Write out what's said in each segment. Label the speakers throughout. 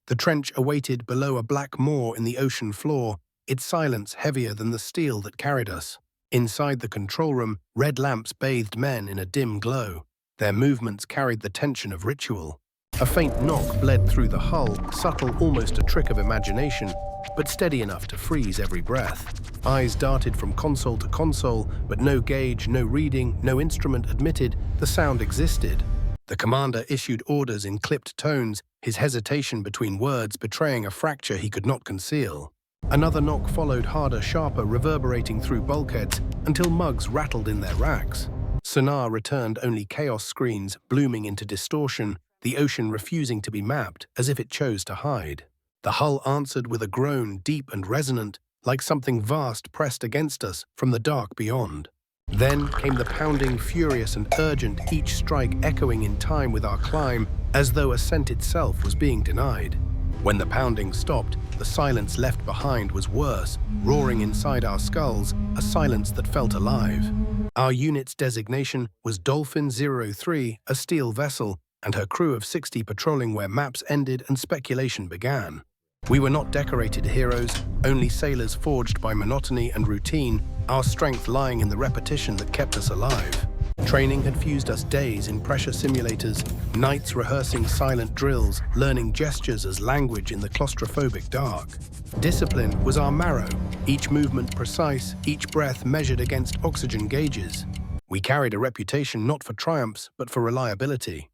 Speaker 1: The trench awaited below a black moor in the ocean floor, its silence heavier than the steel that carried us. Inside the control room, red lamps bathed men in a dim glow. Their movements carried the tension of ritual. A faint knock bled through the hull, subtle, almost a trick of imagination, but steady enough to freeze every breath. Eyes darted from console to console, but no gauge, no reading, no instrument admitted the sound existed. The commander issued orders in clipped tones, his hesitation between words betraying a fracture he could not conceal. Another knock followed, harder, sharper, reverberating through bulkheads until mugs rattled in their racks. Sonar returned only chaos screens, blooming into distortion, the ocean refusing to be mapped as if it chose to hide. The hull answered with a groan, deep and resonant, like something vast pressed against us from the dark beyond. Then came the pounding, furious and urgent, each strike echoing in time with our climb, as though ascent itself was being denied. When the pounding stopped, the silence left behind was worse, roaring inside our skulls, a silence that felt alive. Our unit's designation was Dolphin 03, a steel vessel, and her crew of 60 patrolling where maps ended and speculation began. We were not decorated heroes, only sailors forged by monotony and routine, our strength lying in the repetition that kept us alive. Training had fused us days in pressure simulators, nights rehearsing silent drills, learning gestures as language in the claustrophobic dark. Discipline was our marrow, each movement precise, each breath measured against oxygen gauges. We carried a reputation not for triumphs, but for reliability.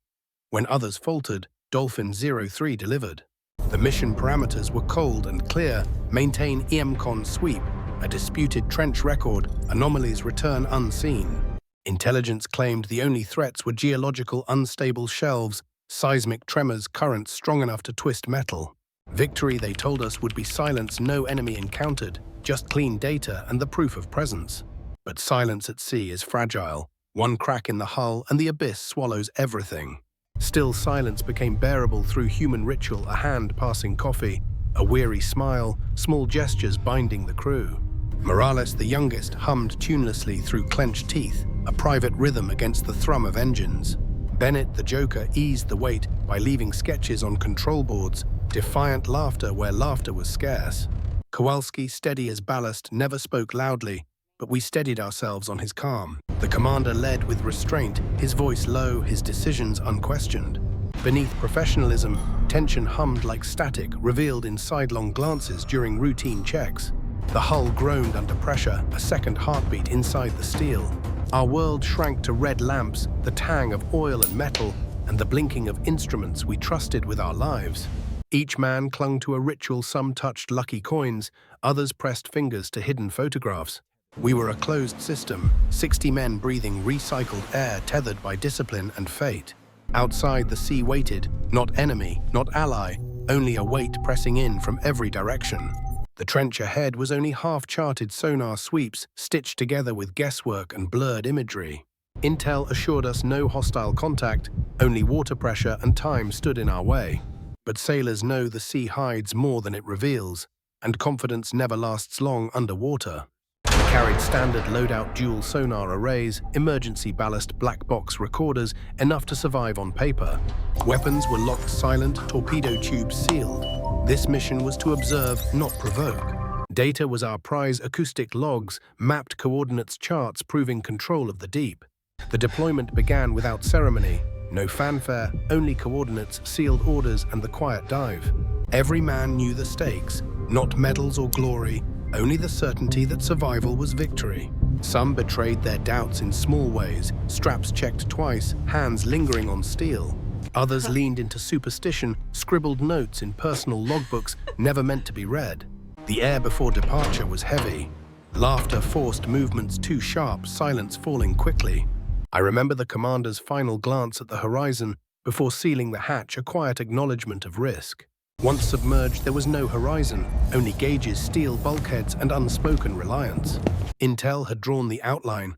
Speaker 1: When others faltered, Dolphin 03 delivered. The mission parameters were cold and clear: maintain EMCON sweep, a disputed trench record, anomalies return unseen. Intelligence claimed the only threats were geological unstable shelves, seismic tremors, currents strong enough to twist metal. Victory, they told us, would be silence no enemy encountered, just clean data and the proof of presence. But silence at sea is fragile. One crack in the hull and the abyss swallows everything. Still silence became bearable through human ritual, a hand passing coffee, a weary smile, small gestures binding the crew. Morales, the youngest, hummed tunelessly through clenched teeth, a private rhythm against the thrum of engines. Bennett, the joker, eased the weight by leaving sketches on control boards, defiant laughter where laughter was scarce. Kowalski, steady as ballast, never spoke loudly, but we steadied ourselves on his calm. The commander led with restraint, his voice low, his decisions unquestioned. Beneath professionalism, tension hummed like static, revealed in sidelong glances during routine checks. The hull groaned under pressure, a second heartbeat inside the steel. Our world shrank to red lamps, the tang of oil and metal, and the blinking of instruments we trusted with our lives. Each man clung to a ritual, some touched lucky coins, others pressed fingers to hidden photographs. We were a closed system, 60 men breathing recycled air tethered by discipline and fate. Outside, the sea waited, not enemy, not ally, only a weight pressing in from every direction. The trench ahead was only half-charted sonar sweeps stitched together with guesswork and blurred imagery. Intel assured us no hostile contact, only water pressure and time stood in our way. But sailors know the sea hides more than it reveals, and confidence never lasts long underwater. We carried standard loadout dual sonar arrays, emergency ballast black box recorders, enough to survive on paper. Weapons were locked silent, torpedo tubes sealed. This mission was to observe, not provoke. Data was our prize: acoustic logs, mapped coordinates charts proving control of the deep. The deployment began without ceremony. No fanfare, only coordinates, sealed orders, and the quiet dive. Every man knew the stakes, not medals or glory, only the certainty that survival was victory. Some betrayed their doubts in small ways, straps checked twice, hands lingering on steel. Others leaned into superstition, scribbled notes in personal logbooks never meant to be read. The air before departure was heavy. Laughter forced movements too sharp, silence falling quickly. I remember the commander's final glance at the horizon before sealing the hatch, a quiet acknowledgement of risk. Once submerged, there was no horizon, only gauges, steel bulkheads, and unspoken reliance. Intel had drawn the outline.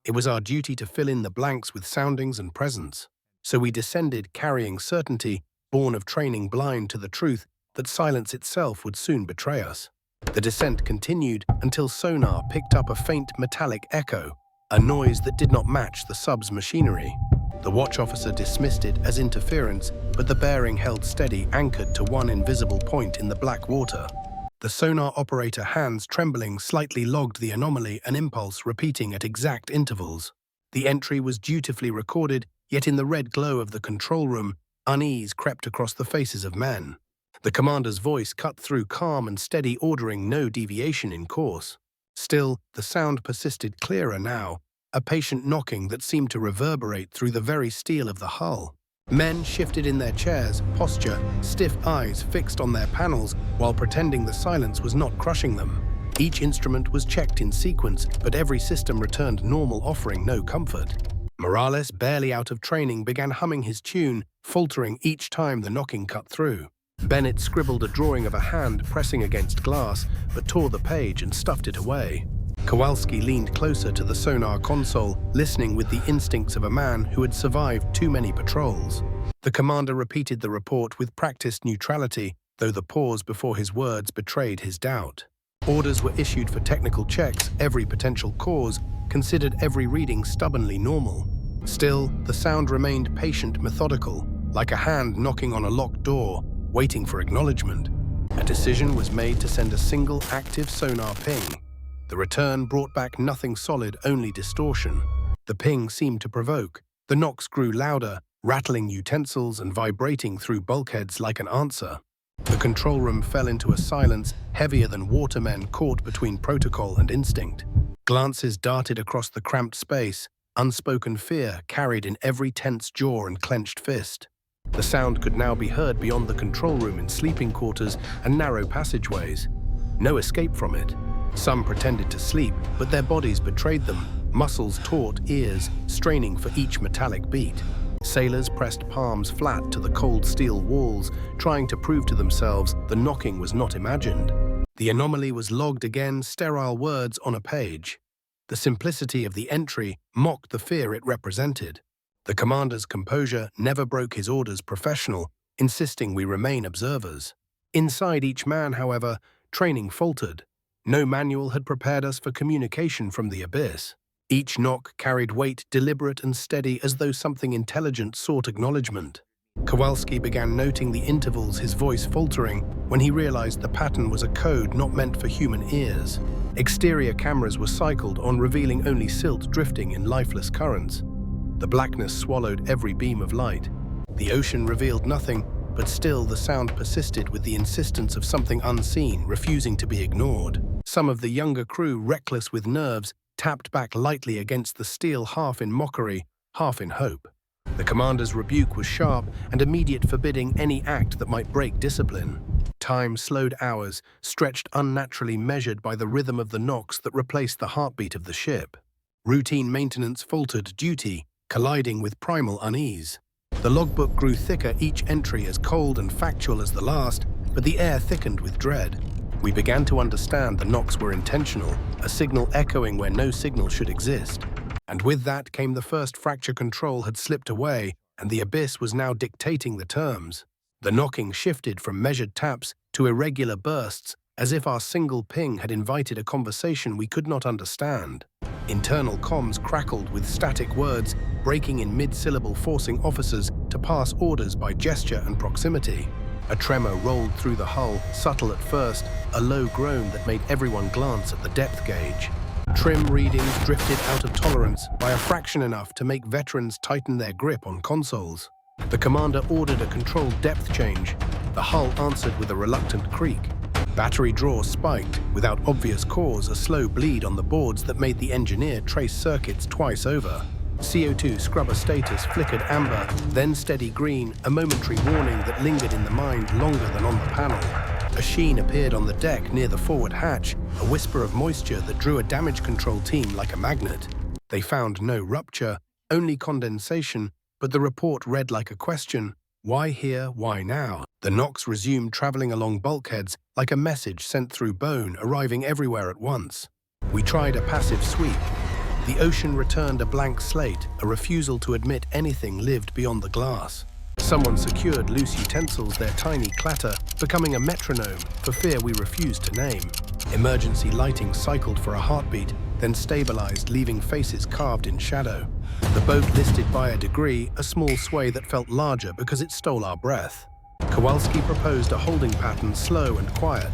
Speaker 1: It was our duty to fill in the blanks with soundings and presence. So we descended carrying certainty, born of training, blind to the truth that silence itself would soon betray us. The descent continued until sonar picked up a faint metallic echo, a noise that did not match the sub's machinery. The watch officer dismissed it as interference, but the bearing held steady, anchored to one invisible point in the black water. The sonar operator, hands trembling, slightly logged the anomaly, an impulse repeating at exact intervals. The entry was dutifully recorded, yet in the red glow of the control room, unease crept across the faces of men. The commander's voice cut through calm and steady, ordering no deviation in course. Still, the sound persisted clearer now, a patient knocking that seemed to reverberate through the very steel of the hull. Men shifted in their chairs, posture, stiff eyes fixed on their panels while pretending the silence was not crushing them. Each instrument was checked in sequence, but every system returned normal, offering no comfort. Morales, barely out of training, began humming his tune, faltering each time the knocking cut through. Bennett scribbled a drawing of a hand pressing against glass, but tore the page and stuffed it away. Kowalski leaned closer to the sonar console, listening with the instincts of a man who had survived too many patrols. The commander repeated the report with practiced neutrality, though the pause before his words betrayed his doubt. Orders were issued for technical checks, every potential cause, considered every reading stubbornly normal. Still, the sound remained patient, methodical, like a hand knocking on a locked door, waiting for acknowledgement. A decision was made to send a single active sonar ping. The return brought back nothing solid, only distortion. The ping seemed to provoke. The knocks grew louder, rattling utensils and vibrating through bulkheads like an answer. The control room fell into a silence heavier than watermen caught between protocol and instinct. Glances darted across the cramped space, unspoken fear carried in every tense jaw and clenched fist. The sound could now be heard beyond the control room in sleeping quarters and narrow passageways. No escape from it. Some pretended to sleep, but their bodies betrayed them, muscles taut, ears straining for each metallic beat. Sailors pressed palms flat to the cold steel walls, trying to prove to themselves the knocking was not imagined. The anomaly was logged again, sterile words on a page. The simplicity of the entry mocked the fear it represented. The commander's composure never broke his orders, professional, insisting we remain observers. Inside each man, however, training faltered. No manual had prepared us for communication from the abyss. Each knock carried weight, deliberate and steady, as though something intelligent sought acknowledgement. Kowalski began noting the intervals, his voice faltering, when he realized the pattern was a code not meant for human ears. Exterior cameras were cycled on, revealing only silt drifting in lifeless currents. The blackness swallowed every beam of light. The ocean revealed nothing, but still the sound persisted with the insistence of something unseen, refusing to be ignored. Some of the younger crew, reckless with nerves, tapped back lightly against the steel, half in mockery, half in hope. The commander's rebuke was sharp and immediate, forbidding any act that might break discipline. Time slowed hours, stretched unnaturally, measured by the rhythm of the knocks that replaced the heartbeat of the ship. Routine maintenance faltered, duty colliding with primal unease. The logbook grew thicker, each entry as cold and factual as the last, but the air thickened with dread. We began to understand the knocks were intentional, a signal echoing where no signal should exist. And with that came the first fracture. Control had slipped away, and the abyss was now dictating the terms. The knocking shifted from measured taps to irregular bursts, as if our single ping had invited a conversation we could not understand. Internal comms crackled with static words, breaking in mid-syllable, forcing officers to pass orders by gesture and proximity. A tremor rolled through the hull, subtle at first, a low groan that made everyone glance at the depth gauge. Trim readings drifted out of tolerance by a fraction, enough to make veterans tighten their grip on consoles. The commander ordered a controlled depth change. The hull answered with a reluctant creak. Battery draw spiked, without obvious cause, a slow bleed on the boards that made the engineer trace circuits twice over. CO2 scrubber status flickered amber, then steady green, a momentary warning that lingered in the mind longer than on the panel. A sheen appeared on the deck near the forward hatch, a whisper of moisture that drew a damage control team like a magnet. They found no rupture, only condensation, but the report read like a question. Why here, why now? The knocks resumed, traveling along bulkheads like a message sent through bone, arriving everywhere at once. We tried a passive sweep. The ocean returned a blank slate, a refusal to admit anything lived beyond the glass. Someone secured loose utensils, their tiny clatter becoming a metronome for fear we refused to name. Emergency lighting cycled for a heartbeat, then stabilized, leaving faces carved in shadow. The boat listed by a degree, a small sway that felt larger because it stole our breath. Kowalski proposed a holding pattern, slow and quiet.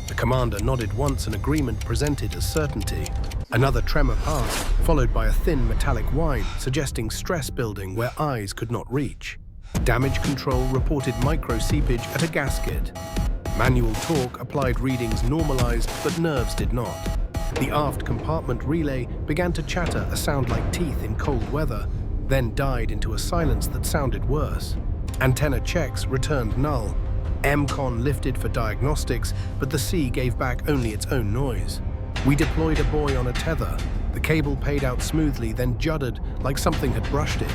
Speaker 1: The commander nodded once, an agreement presented as certainty. Another tremor passed, followed by a thin metallic whine, suggesting stress building where eyes could not reach. Damage control reported micro seepage at a gasket. Manual torque applied readings normalized, but nerves did not. The aft compartment relay began to chatter, a sound like teeth in cold weather, then died into a silence that sounded worse. Antenna checks returned null. MCON lifted for diagnostics, but the sea gave back only its own noise. We deployed a buoy on a tether. The cable paid out smoothly, then juddered like something had brushed it.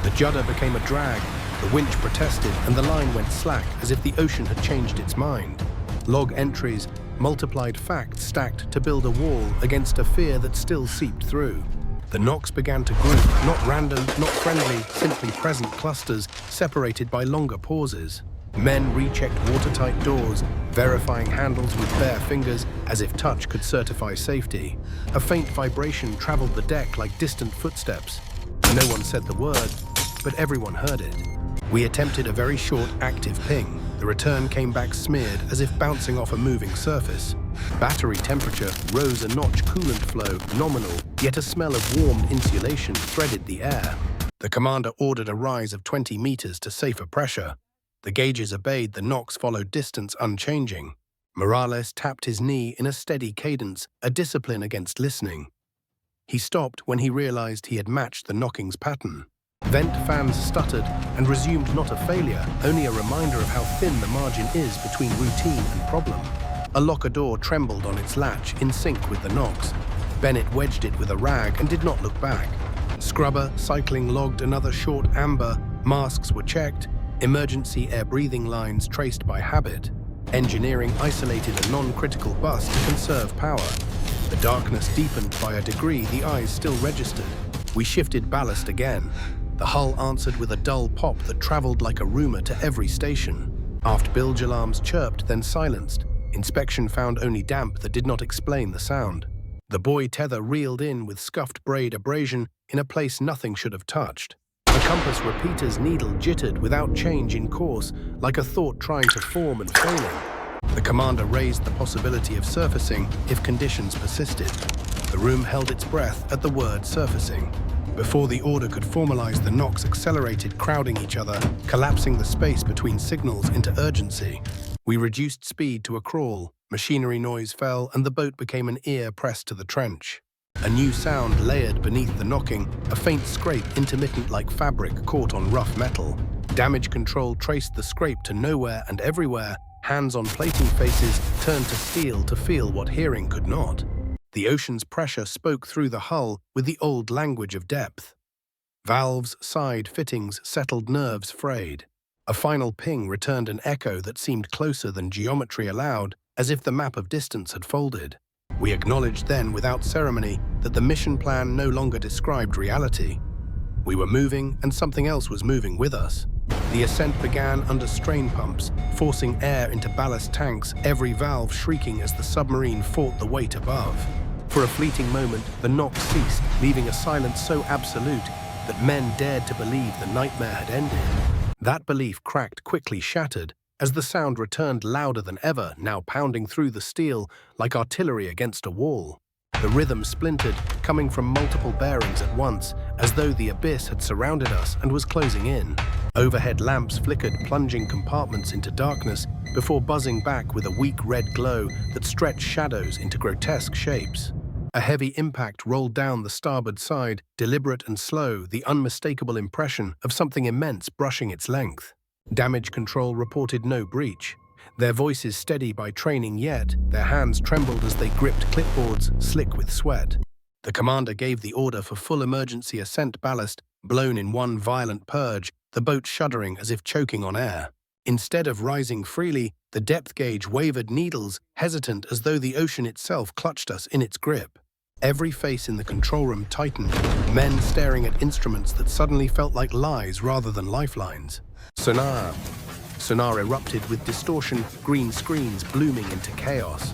Speaker 1: The judder became a drag, the winch protested, and the line went slack as if the ocean had changed its mind. Log entries, multiplied facts stacked to build a wall against a fear that still seeped through. The knocks began to group, not random, not friendly, simply present clusters separated by longer pauses. Men rechecked watertight doors, verifying handles with bare fingers as if touch could certify safety. A faint vibration traveled the deck like distant footsteps. No one said the word, but everyone heard it. We attempted a very short active ping. The return came back smeared as if bouncing off a moving surface. Battery temperature rose a notch, coolant flow nominal, yet a smell of warmed insulation threaded the air. The commander ordered a rise of 20 meters to safer pressure. The gauges obeyed, the knocks followed distance unchanging. Morales tapped his knee in a steady cadence, a discipline against listening. He stopped when he realized he had matched the knocking's pattern. Vent fans stuttered and resumed, not a failure, only a reminder of how thin the margin is between routine and problem. A locker door trembled on its latch, in sync with the knocks. Bennett wedged it with a rag and did not look back. Scrubber cycling logged another short amber, masks were checked, emergency air breathing lines traced by habit. Engineering isolated a non-critical bus to conserve power. The darkness deepened by a degree, the eyes still registered. We shifted ballast again. The hull answered with a dull pop that traveled like a rumor to every station. Aft bilge alarms chirped, then silenced. Inspection found only damp that did not explain the sound. The buoy tether reeled in with scuffed braid abrasion in a place nothing should have touched. The compass repeater's needle jittered without change in course, like a thought trying to form and failing. The commander raised the possibility of surfacing if conditions persisted. The room held its breath at the word surfacing. Before the order could formalize, the knocks accelerated, crowding each other, collapsing the space between signals into urgency. We reduced speed to a crawl, machinery noise fell, and the boat became an ear pressed to the trench. A new sound layered beneath the knocking, a faint scrape intermittent like fabric caught on rough metal. Damage control traced the scrape to nowhere and everywhere. Hands on plating faces turned to steel to feel what hearing could not. The ocean's pressure spoke through the hull with the old language of depth. Valves, side fittings, settled nerves frayed. A final ping returned an echo that seemed closer than geometry allowed, as if the map of distance had folded. We acknowledged then, without ceremony, that the mission plan no longer described reality. We were moving, and something else was moving with us. The ascent began under strain pumps, forcing air into ballast tanks, every valve shrieking as the submarine fought the weight above. For a fleeting moment, the knock ceased, leaving a silence so absolute that men dared to believe the nightmare had ended. That belief cracked, quickly shattered, as the sound returned louder than ever, now pounding through the steel like artillery against a wall. The rhythm splintered, coming from multiple bearings at once, as though the abyss had surrounded us and was closing in. Overhead lamps flickered, plunging compartments into darkness before buzzing back with a weak red glow that stretched shadows into grotesque shapes. A heavy impact rolled down the starboard side, deliberate and slow, the unmistakable impression of something immense brushing its length. Damage control reported no breach. Their voices steady by training, yet their hands trembled as they gripped clipboards, slick with sweat. The commander gave the order for full emergency ascent ballast, blown in one violent purge, the boat shuddering as if choking on air. Instead of rising freely, the depth gauge wavered needles, hesitant as though the ocean itself clutched us in its grip. Every face in the control room tightened, men staring at instruments that suddenly felt like lies rather than lifelines. Sonar erupted with distortion, green screens blooming into chaos.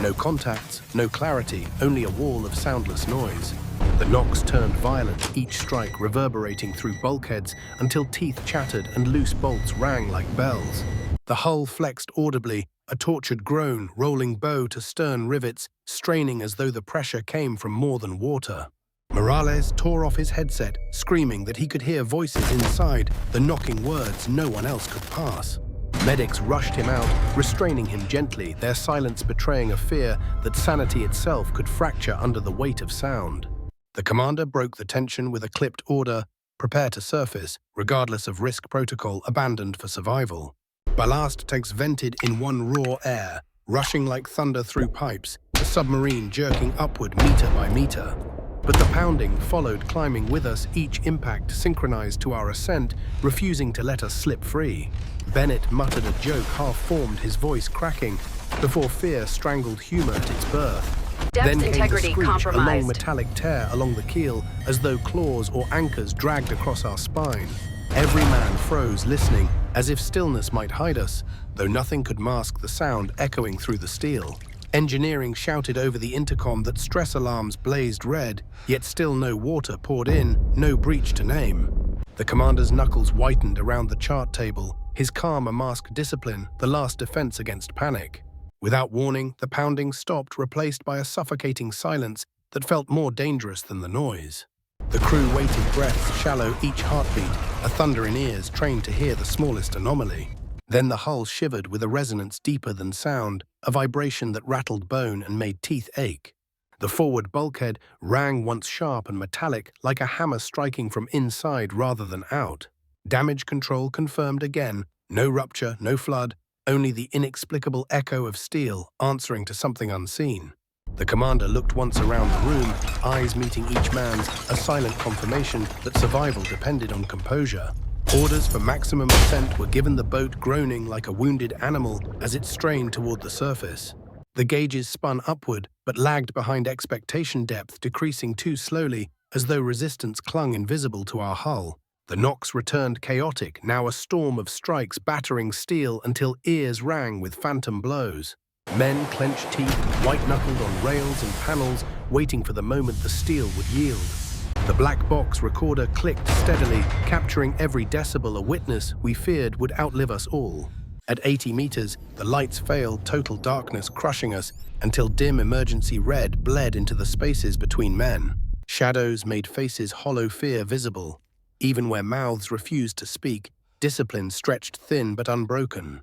Speaker 1: No contacts, no clarity, only a wall of soundless noise. The knocks turned violent, each strike reverberating through bulkheads until teeth chattered and loose bolts rang like bells. The hull flexed audibly, a tortured groan, rolling bow to stern rivets, straining as though the pressure came from more than water. Morales tore off his headset, screaming that he could hear voices inside, the knocking words no one else could pass. Medics rushed him out, restraining him gently, their silence betraying a fear that sanity itself could fracture under the weight of sound. The commander broke the tension with a clipped order, prepare to surface, regardless of risk protocol abandoned for survival. Ballast tanks vented in one raw air, rushing like thunder through pipes, the submarine jerking upward meter by meter. But the pounding followed, climbing with us, each impact synchronized to our ascent, refusing to let us slip free. Bennett muttered a joke, half-formed, his voice cracking, before fear strangled humor at its birth.
Speaker 2: Depth integrity compromised.
Speaker 1: A long metallic tear along the keel, as though claws or anchors dragged across our spine. Every man froze, listening, as if stillness might hide us, though nothing could mask the sound echoing through the steel. Engineering shouted over the intercom that stress alarms blazed red, yet still no water poured in, no breach to name. The commander's knuckles whitened around the chart table, his calm a masked discipline, the last defense against panic. Without warning, the pounding stopped, replaced by a suffocating silence that felt more dangerous than the noise. The crew waited, breaths shallow, each heartbeat, a thunder in ears trained to hear the smallest anomaly. Then the hull shivered with a resonance deeper than sound, a vibration that rattled bone and made teeth ache. The forward bulkhead rang once sharp and metallic, like a hammer striking from inside rather than out. Damage control confirmed again, no rupture, no flood, only the inexplicable echo of steel answering to something unseen. The commander looked once around the room, eyes meeting each man's, a silent confirmation that survival depended on composure. Orders for maximum ascent were given, the boat groaning like a wounded animal as it strained toward the surface. The gauges spun upward, but lagged behind expectation depth, decreasing too slowly, as though resistance clung invisible to our hull. The knocks returned chaotic, now a storm of strikes battering steel until ears rang with phantom blows. Men clenched teeth, white-knuckled on rails and panels, waiting for the moment the steel would yield. The black box recorder clicked steadily, capturing every decibel, a witness we feared would outlive us all. At 80 meters, the lights failed, total darkness crushing us, until dim emergency red bled into the spaces between men. Shadows made faces hollow, fear visible. Even where mouths refused to speak, discipline stretched thin but unbroken.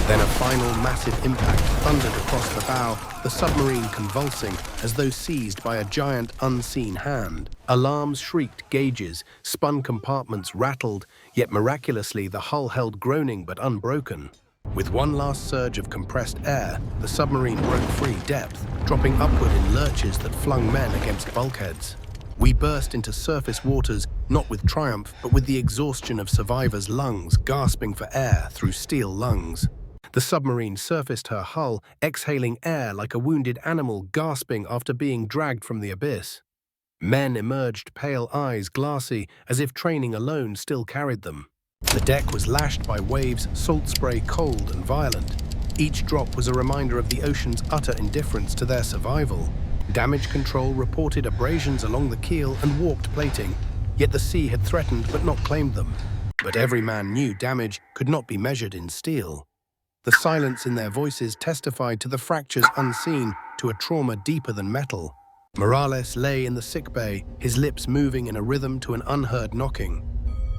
Speaker 1: Then a final massive impact thundered across the bow, the submarine convulsing as though seized by a giant unseen hand. Alarms shrieked, gauges, spun compartments rattled, yet miraculously the hull held groaning but unbroken. With one last surge of compressed air, the submarine broke free depth, dropping upward in lurches that flung men against bulkheads. We burst into surface waters, not with triumph, but with the exhaustion of survivors' lungs, gasping for air through steel lungs. The submarine surfaced her hull, exhaling air like a wounded animal gasping after being dragged from the abyss. Men emerged, pale eyes glassy, as if training alone still carried them. The deck was lashed by waves, salt spray cold and violent. Each drop was a reminder of the ocean's utter indifference to their survival. Damage control reported abrasions along the keel and warped plating, yet the sea had threatened but not claimed them. But every man knew damage could not be measured in steel. The silence in their voices testified to the fractures unseen, to a trauma deeper than metal. Morales lay in the sickbay, his lips moving in a rhythm to an unheard knocking.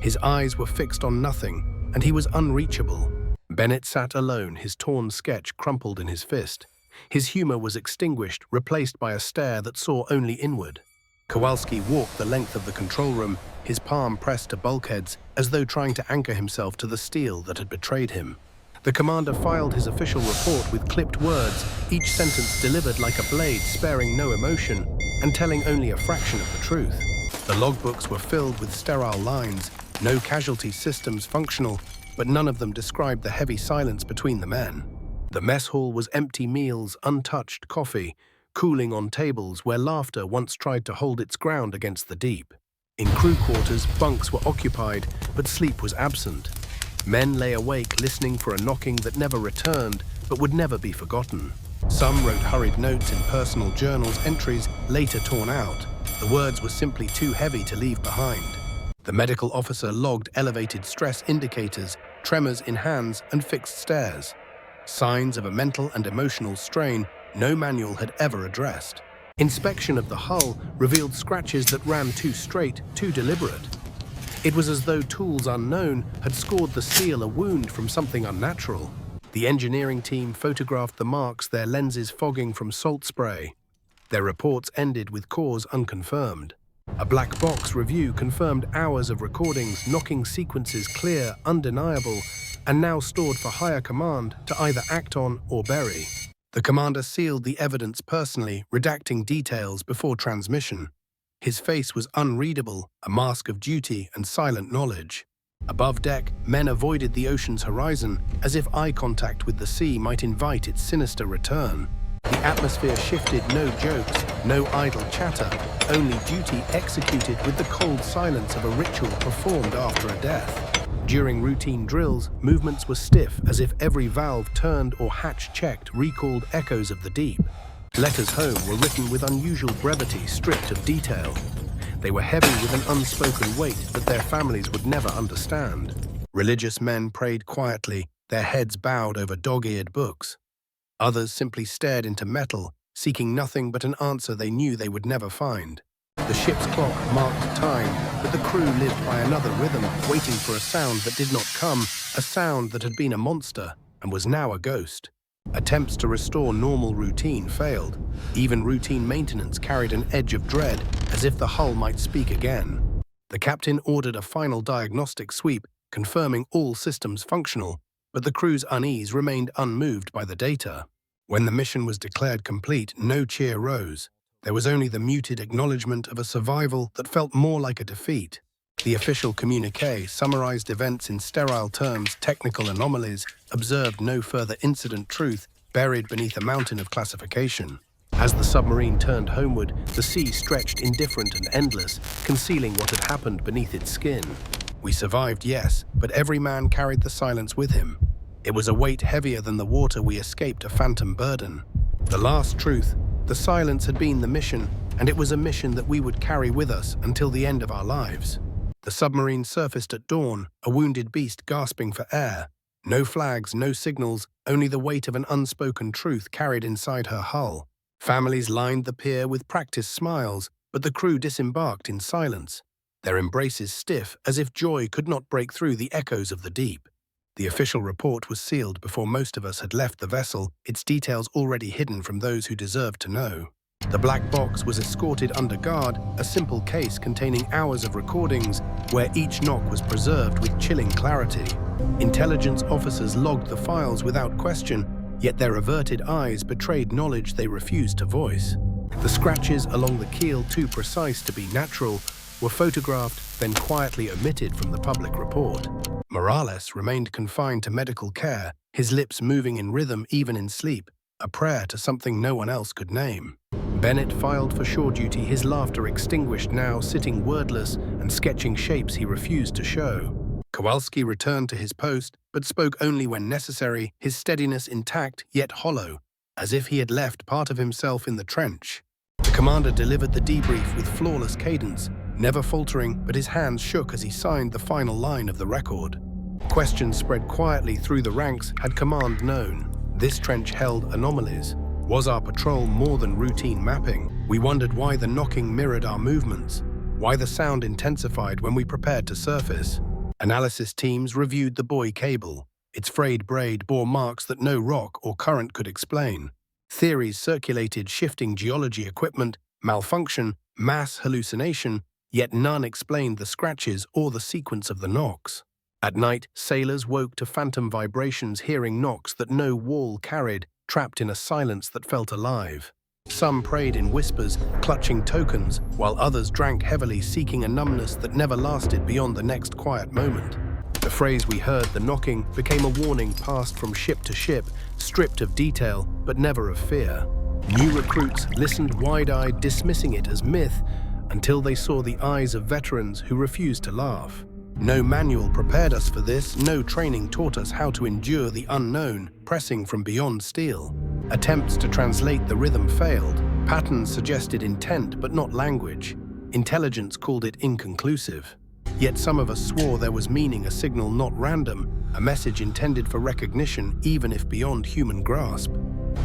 Speaker 1: His eyes were fixed on nothing, and he was unreachable. Bennett sat alone, his torn sketch crumpled in his fist. His humor was extinguished, replaced by a stare that saw only inward. Kowalski walked the length of the control room, his palm pressed to bulkheads, as though trying to anchor himself to the steel that had betrayed him. The commander filed his official report with clipped words, each sentence delivered like a blade, sparing no emotion, and telling only a fraction of the truth. The logbooks were filled with sterile lines, no casualty systems functional, but none of them described the heavy silence between the men. The mess hall was empty, meals, untouched coffee, cooling on tables where laughter once tried to hold its ground against the deep. In crew quarters, bunks were occupied, but sleep was absent. Men lay awake, listening for a knocking that never returned, but would never be forgotten. Some wrote hurried notes in personal journals, entries later torn out. The words were simply too heavy to leave behind. The medical officer logged elevated stress indicators, tremors in hands, and fixed stares. Signs of a mental and emotional strain no manual had ever addressed. Inspection of the hull revealed scratches that ran too straight, too deliberate. It was as though tools unknown had scored the steel a wound from something unnatural. The engineering team photographed the marks, their lenses fogging from salt spray. Their reports ended with cause unconfirmed. A black box review confirmed hours of recordings, knocking sequences clear, undeniable, and now stored for higher command to either act on or bury. The commander sealed the evidence personally, redacting details before transmission. His face was unreadable, a mask of duty and silent knowledge. Above deck, men avoided the ocean's horizon, as if eye contact with the sea might invite its sinister return. The atmosphere shifted, no jokes, no idle chatter, only duty executed with the cold silence of a ritual performed after a death. During routine drills, movements were stiff, as if every valve turned or hatch checked recalled echoes of the deep. Letters home were written with unusual brevity, stripped of detail. They were heavy with an unspoken weight that their families would never understand. Religious men prayed quietly, their heads bowed over dog-eared books. Others simply stared into metal, seeking nothing but an answer they knew they would never find. The ship's clock marked time, but the crew lived by another rhythm, waiting for a sound that did not come, a sound that had been a monster and was now a ghost. Attempts to restore normal routine failed. Even routine maintenance carried an edge of dread, as if the hull might speak again. The captain ordered a final diagnostic sweep, confirming all systems functional, but the crew's unease remained unmoved by the data. When the mission was declared complete, no cheer rose. There was only the muted acknowledgement of a survival that felt more like a defeat. The official communiqué summarized events in sterile terms, technical anomalies, observed no further incident truth, buried beneath a mountain of classification. As the submarine turned homeward, the sea stretched indifferent and endless, concealing what had happened beneath its skin. We survived, yes, but every man carried the silence with him. It was a weight heavier than the water we escaped, a phantom burden. The last truth, the silence had been the mission, and it was a mission that we would carry with us until the end of our lives. The submarine surfaced at dawn, a wounded beast gasping for air. No flags, no signals, only the weight of an unspoken truth carried inside her hull. Families lined the pier with practiced smiles, but the crew disembarked in silence, their embraces stiff as if joy could not break through the echoes of the deep. The official report was sealed before most of us had left the vessel, its details already hidden from those who deserved to know. The black box was escorted under guard, a simple case containing hours of recordings where each knock was preserved with chilling clarity. Intelligence officers logged the files without question, yet their averted eyes betrayed knowledge they refused to voice. The scratches along the keel, too precise to be natural, were photographed, then quietly omitted from the public report. Morales remained confined to medical care, his lips moving in rhythm even in sleep, a prayer to something no one else could name. Bennett filed for shore duty, his laughter extinguished now, sitting wordless and sketching shapes he refused to show. Kowalski returned to his post, but spoke only when necessary, his steadiness intact yet hollow, as if he had left part of himself in the trench. The commander delivered the debrief with flawless cadence, never faltering, but his hands shook as he signed the final line of the record. Questions spread quietly through the ranks. Had command known this trench held anomalies? Was our patrol more than routine mapping? We wondered why the knocking mirrored our movements, why the sound intensified when we prepared to surface. Analysis teams reviewed the buoy cable. Its frayed braid bore marks that no rock or current could explain. Theories circulated: shifting geology equipment, malfunction, mass hallucination, yet none explained the scratches or the sequence of the knocks. At night, sailors woke to phantom vibrations, hearing knocks that no wall carried, trapped in a silence that felt alive. Some prayed in whispers, clutching tokens, while others drank heavily, seeking a numbness that never lasted beyond the next quiet moment. The phrase we heard, the knocking, became a warning passed from ship to ship, stripped of detail, but never of fear. New recruits listened wide-eyed, dismissing it as myth, until they saw the eyes of veterans who refused to laugh. No manual prepared us for this, no training taught us how to endure the unknown, pressing from beyond steel. Attempts to translate the rhythm failed. Patterns suggested intent but not language. Intelligence called it inconclusive. Yet some of us swore there was meaning, a signal not random, a message intended for recognition even if beyond human grasp.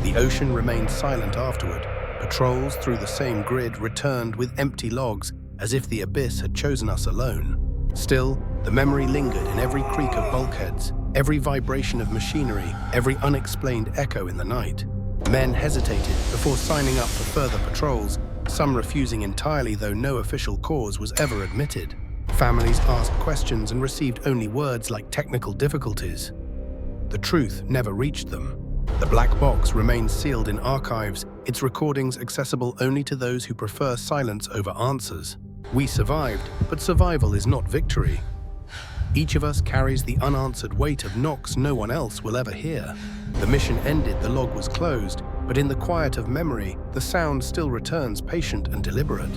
Speaker 1: The ocean remained silent afterward. Patrols through the same grid returned with empty logs, as if the abyss had chosen us alone. Still, the memory lingered in every creak of bulkheads, every vibration of machinery, every unexplained echo in the night. Men hesitated before signing up for further patrols, some refusing entirely though no official cause was ever admitted. Families asked questions and received only words like technical difficulties. The truth never reached them. The black box remains sealed in archives, its recordings accessible only to those who prefer silence over answers. We survived, but survival is not victory. Each of us carries the unanswered weight of knocks no one else will ever hear. The mission ended, the log was closed, but in the quiet of memory, the sound still returns patient and deliberate.